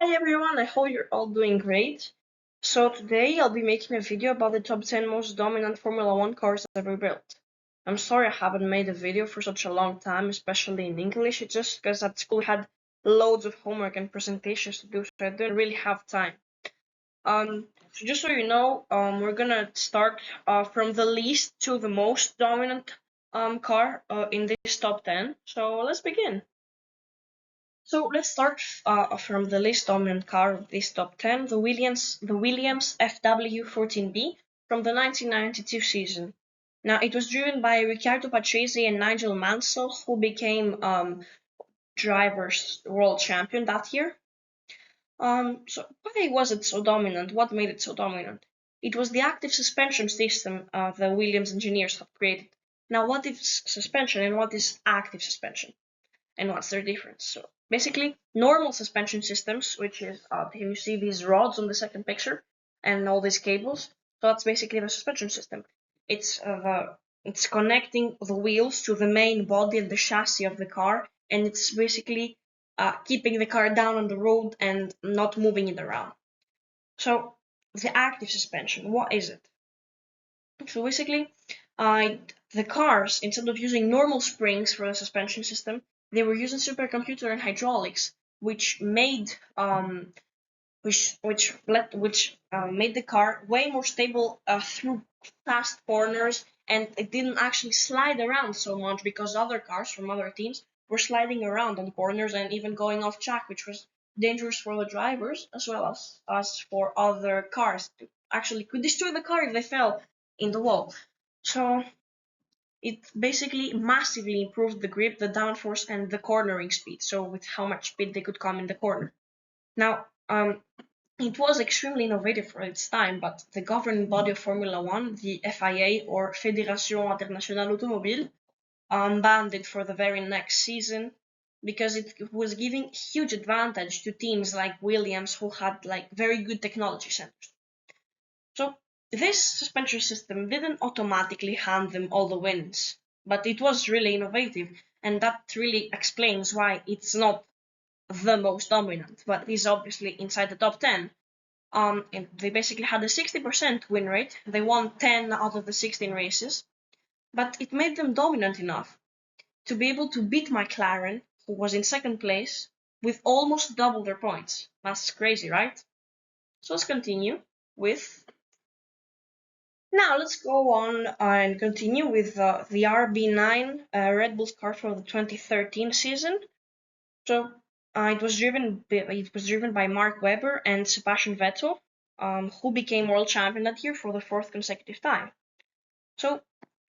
Hi everyone, I hope you're all doing great. So today I'll be making a video about the top 10 most dominant Formula 1 cars ever built. I'm sorry I haven't made a video for such a long time, especially in English. It's just because at school I had loads of homework and presentations to do, so I didn't really have time. So just so you know, we're gonna start from the least to the most dominant car in this top 10. So let's begin. So let's start from the least dominant car of this top 10, the Williams FW14B from the 1992 season. Now, it was driven by Riccardo Patrese and Nigel Mansell, who became drivers world champion that year. So why was it so dominant? What made it so dominant? It was the active suspension system the Williams engineers had created. Now, what is suspension and what is active suspension? And what's their difference? So basically, normal suspension systems, which is you see these rods on the second picture and all these cables. So that's basically the suspension system. It's connecting the wheels to the main body and the chassis of the car, and it's basically keeping the car down on the road and not moving it around. So the active suspension, what is it? So basically, the cars, instead of using normal springs for the suspension system, they were using supercomputer and hydraulics, which made made the car way more stable through fast corners, and it didn't actually slide around so much because other cars from other teams were sliding around on corners and even going off track, which was dangerous for the drivers as well as for other cars. Actually, could destroy the car if they fell in the wall. So it basically massively improved the grip, the downforce, and the cornering speed. So with how much speed they could come in the corner. Now, it was extremely innovative for its time, but the governing body of Formula One, the FIA or Fédération Internationale Automobile, banned it for the very next season because it was giving huge advantage to teams like Williams, who had like very good technology centers. So this suspension system didn't automatically hand them all the wins, but it was really innovative, and that really explains why it's not the most dominant, but is obviously inside the top 10. And they basically had a 60% win rate. They won 10 out of the 16 races, but it made them dominant enough to be able to beat McLaren, who was in second place, with almost double their points. That's crazy, right? So let's continue with. Now let's go on and continue with the RB9 Red Bull's car for the 2013 season. So it was driven by Mark Webber and Sebastian Vettel, who became world champion that year for the fourth consecutive time. So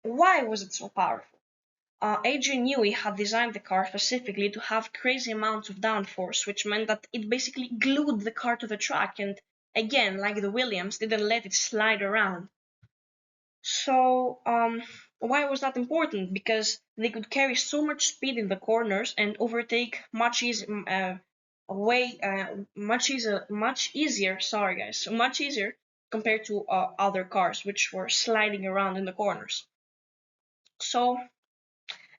why was it so powerful? Adrian Newey had designed the car specifically to have crazy amounts of downforce, which meant that it basically glued the car to the track and, again, like the Williams, didn't let it slide around. So, why was that important? Because they could carry so much speed in the corners and overtake much easier. Sorry, guys, much easier compared to other cars which were sliding around in the corners. So,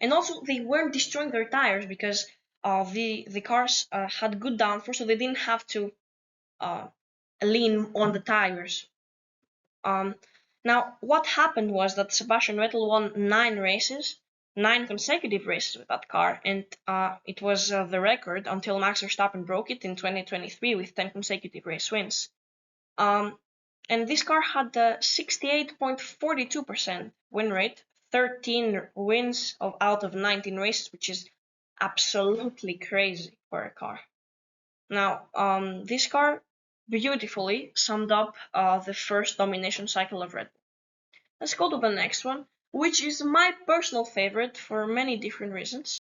and also they weren't destroying their tires because the cars had good downforce, so they didn't have to lean on the tires. Now, what happened was that Sebastian Vettel won 9 consecutive races with that car, and it was the record until Max Verstappen broke it in 2023 with 10 consecutive race wins. And this car had a 68.42% win rate, 13 wins out of 19 races, which is absolutely crazy for a car. Now, this car beautifully summed up the first domination cycle of Red Bull. Let's go to the next one, which is my personal favorite for many different reasons.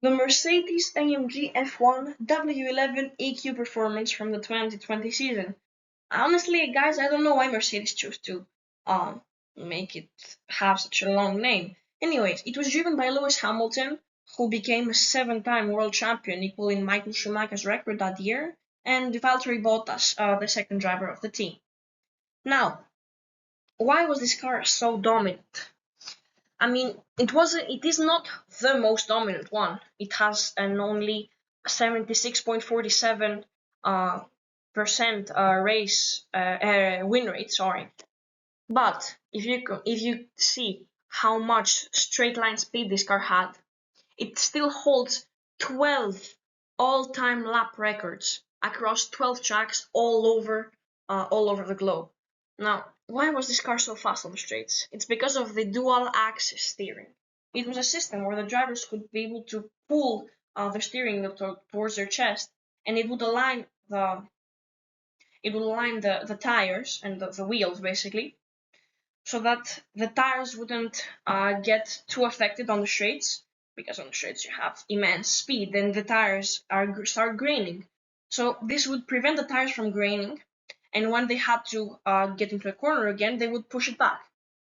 The Mercedes-AMG F1 W11 EQ performance from the 2020 season. Honestly, guys, I don't know why Mercedes chose to make it have such a long name. Anyways, it was driven by Lewis Hamilton, who became a 7-time world champion, equaling Michael Schumacher's record that year, and Valtteri Bottas, the second driver of the team. Now, why was this car so dominant? I mean, it is not the most dominant one. It has an only 76.47 percent race win rate. Sorry, but if you see how much straight line speed this car had, it still holds 12 all-time lap records across 12 tracks all over the globe. Now, why was this car so fast on the straights? It's because of the dual axis steering. It was a system where the drivers could be able to pull the steering wheel towards their chest, and it would align the tires and the wheels basically, so that the tires wouldn't get too affected on the straights, because on the straights you have immense speed and the tires start graining. So this would prevent the tires from graining, and when they had to get into a corner again, they would push it back.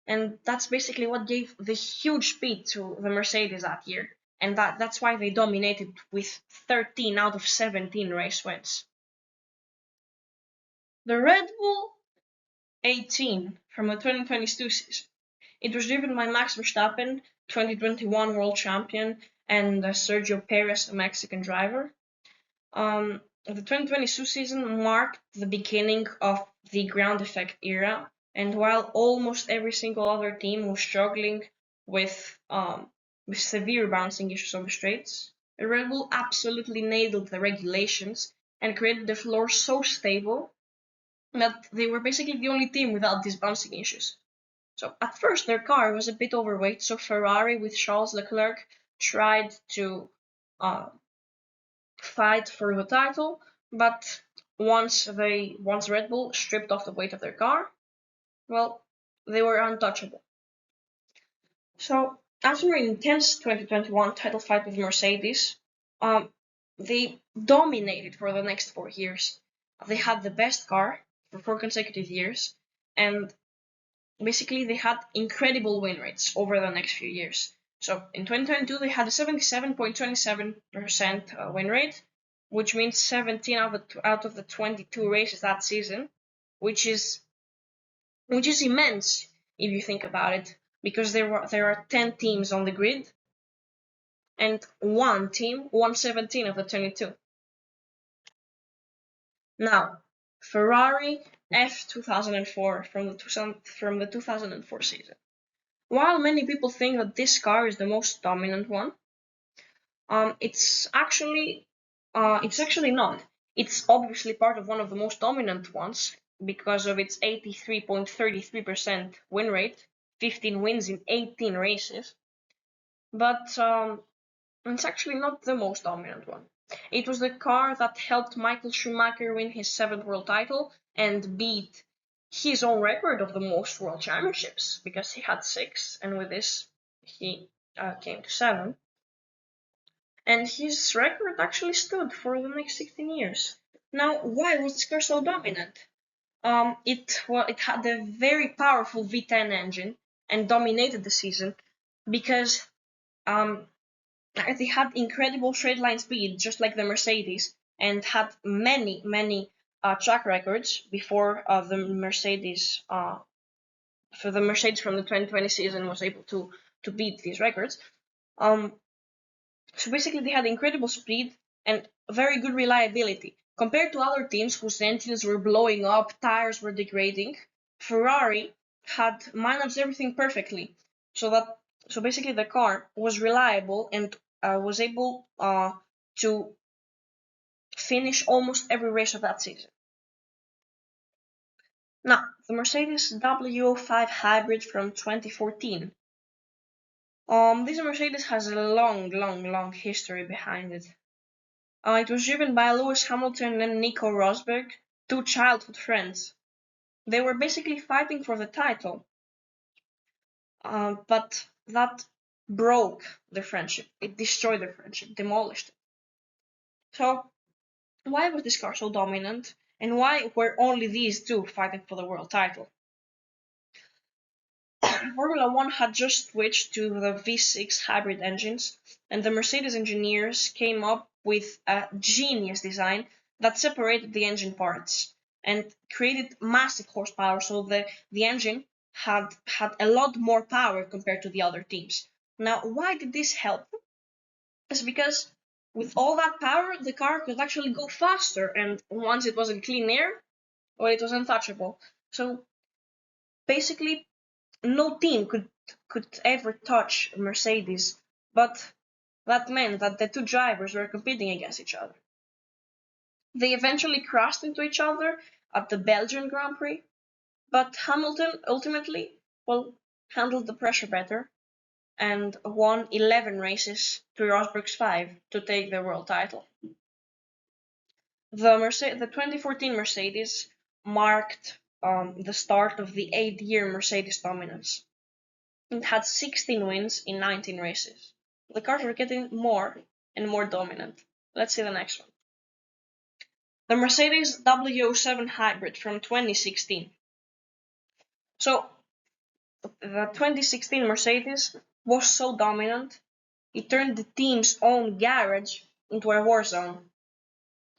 And that's basically what gave the huge speed to the Mercedes that year. And that's why they dominated with 13 out of 17 race wins. The Red Bull 18 from the 2022 season. It was driven by Max Verstappen, 2021 world champion, and Sergio Perez, a Mexican driver. The 2022 season marked the beginning of the ground effect era, and while almost every single other team was struggling with severe bouncing issues on the straights, Red Bull absolutely nailed the regulations and created the floor so stable that they were basically the only team without these bouncing issues. So at first their car was a bit overweight, so Ferrari with Charles Leclerc tried to fight for the title, but once Red Bull stripped off the weight of their car, well, they were untouchable. So after an intense 2021 title fight with Mercedes, they dominated for the next 4 years. They had the best car for 4 consecutive years, and basically they had incredible win rates over the next few years. So in 2022 they had a 77.27% win rate, which means 17 out of the 22 races that season, which is immense if you think about it, because there are 10 teams on the grid, and one team won 17 of the 22. Now, Ferrari F2004 from the 2004 season. While many people think that this car is the most dominant one, it's actually not. It's obviously part of one of the most dominant ones because of its 83.33% win rate, 15 wins in 18 races. But it's actually not the most dominant one. It was the car that helped Michael Schumacher win his 7th world title and beat his own record of the most world championships, because he had 6, and with this he came to 7. And his record actually stood for the next 16 years. Now, why was this car so dominant? It had a very powerful V10 engine and dominated the season because they had incredible straight line speed, just like the Mercedes, and had many track records before the Mercedes. For the Mercedes from the 2020 season was able to beat these records. So basically, they had incredible speed and very good reliability. Compared to other teams whose engines were blowing up, tires were degrading, Ferrari had managed everything perfectly. So basically the car was reliable and was able to finish almost every race of that season. Now, the Mercedes W05 Hybrid from 2014. This Mercedes has a long history behind it. It was driven by Lewis Hamilton and Nico Rosberg, 2 childhood friends. They were basically fighting for the title, but that broke their friendship. It destroyed their friendship, demolished it. So, why was this car so dominant, and why were only these 2 fighting for the world title? Formula One had just switched to the V6 hybrid engines, and the Mercedes engineers came up with a genius design that separated the engine parts and created massive horsepower, so the engine had a lot more power compared to the other teams. Now, why did this help? It's because with all that power, the car could actually go faster, and once it was in clean air, well, it was untouchable. So basically, no team could ever touch Mercedes, but that meant that the two drivers were competing against each other. They eventually crashed into each other at the Belgian Grand Prix, but Hamilton ultimately, well, handled the pressure better and won 11 races to Rosberg's 5 to take the world title. The 2014 Mercedes marked the start of the 8-year Mercedes dominance. It had 16 wins in 19 races. The cars were getting more and more dominant. Let's see the next one. The Mercedes W07 Hybrid from 2016. So, the 2016 Mercedes was so dominant, it turned the team's own garage into a war zone.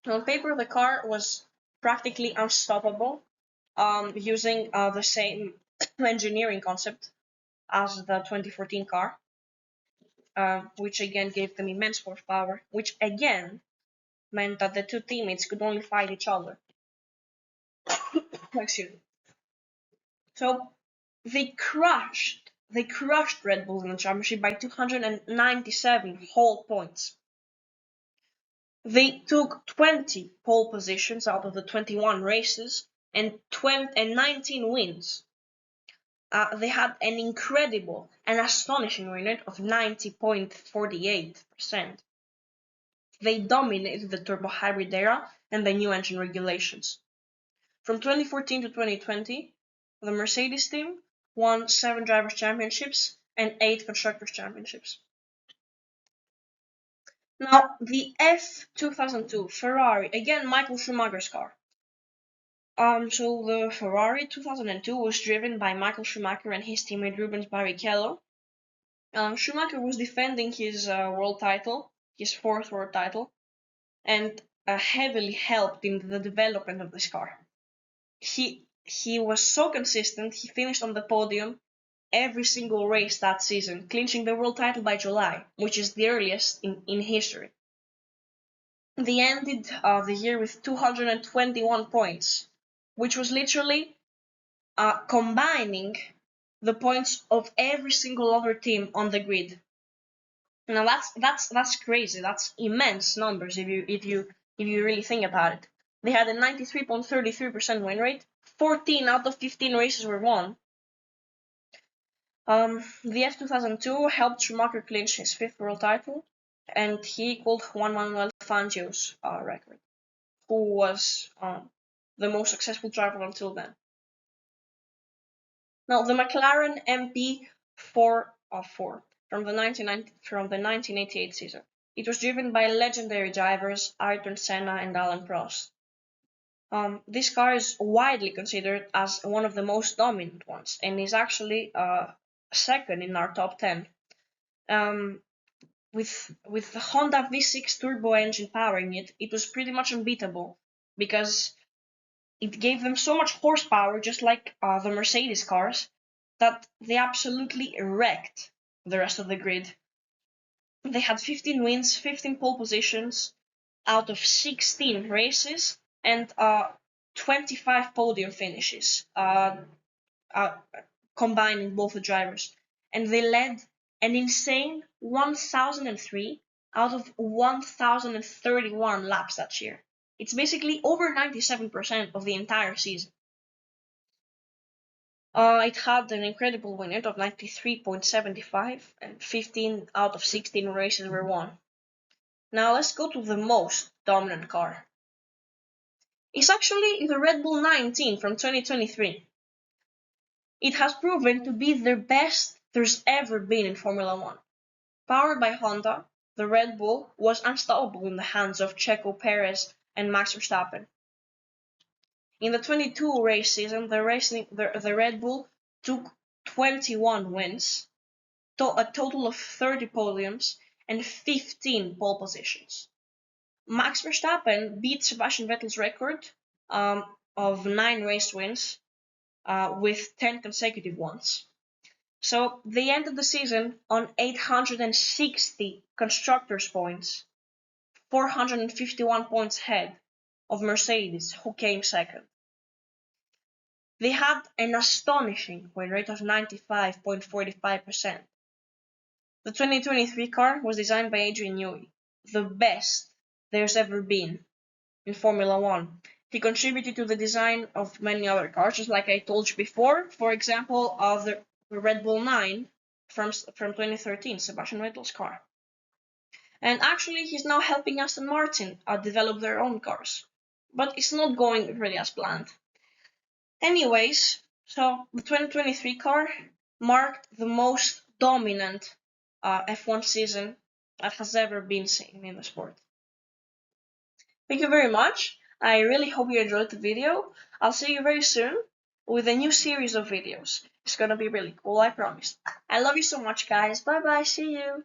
On paper, the car was practically unstoppable, using the same engineering concept as the 2014 car, which again gave them immense horsepower, which again meant that the two teammates could only fight each other. Excuse me. So they crushed Red Bull in the championship by 297 whole points. They took 20 pole positions out of the 21 races and 19 wins. They had an incredible and astonishing win rate of 90.48%. They dominated the turbo hybrid era and the new engine regulations. From 2014 to 2020, the Mercedes team won 7 Drivers' Championships and 8 Constructors' Championships. Now, the F2002 Ferrari, again Michael Schumacher's car. So the Ferrari 2002 was driven by Michael Schumacher and his teammate Rubens Barrichello. Schumacher was defending his world title, his 4th world title, and heavily helped in the development of this car. He was so consistent, he finished on the podium every single race that season, clinching the world title by July, which is the earliest in history. They ended the year with 221 points, which was literally combining the points of every single other team on the grid. Now that's crazy. That's immense numbers if you really think about it. They had a 93.33% win rate. 14 out of 15 races were won. The F2002 helped Schumacher clinch his 5th world title, and he equaled Juan Manuel Fangio's record, who was the most successful driver until then. Now, the McLaren MP4 from the 1988 season. It was driven by legendary drivers Ayrton Senna and Alain Prost. This car is widely considered as one of the most dominant ones, and is actually second in our top 10. With the Honda V6 turbo engine powering it, it was pretty much unbeatable because it gave them so much horsepower, just like the Mercedes cars, that they absolutely wrecked the rest of the grid. They had 15 wins, 15 pole positions out of 16 races, and 25 podium finishes, combining both the drivers. And they led an insane 1,003 out of 1,031 laps that year. It's basically over 97% of the entire season. It had an incredible win rate of 93.75, and 15 out of 16 races were won. Now let's go to the most dominant car. It's actually the Red Bull 19 from 2023. It has proven to be the best there's ever been in Formula One. Powered by Honda, the Red Bull was unstoppable in the hands of Checo Perez and Max Verstappen. In the 22 race season, the Red Bull took 21 wins, a total of 30 podiums, and 15 pole positions. Max Verstappen beat Sebastian Vettel's record of 9 race wins with 10 consecutive ones. So they ended the season on 860 constructors' points, 451 points ahead of Mercedes, who came second. They had an astonishing win rate of 95.45%. The 2023 car was designed by Adrian Newey, the best there's ever been in Formula One. He contributed to the design of many other cars, just like I told you before. For example, of the Red Bull 9 from 2013, Sebastian Vettel's car. And actually, he's now helping Aston Martin develop their own cars. But it's not going really as planned. Anyways, so the 2023 car marked the most dominant F1 season that has ever been seen in the sport. Thank you very much. I really hope you enjoyed the video. I'll see you very soon with a new series of videos. It's gonna be really cool, I promise. I love you so much, guys. Bye bye. See you.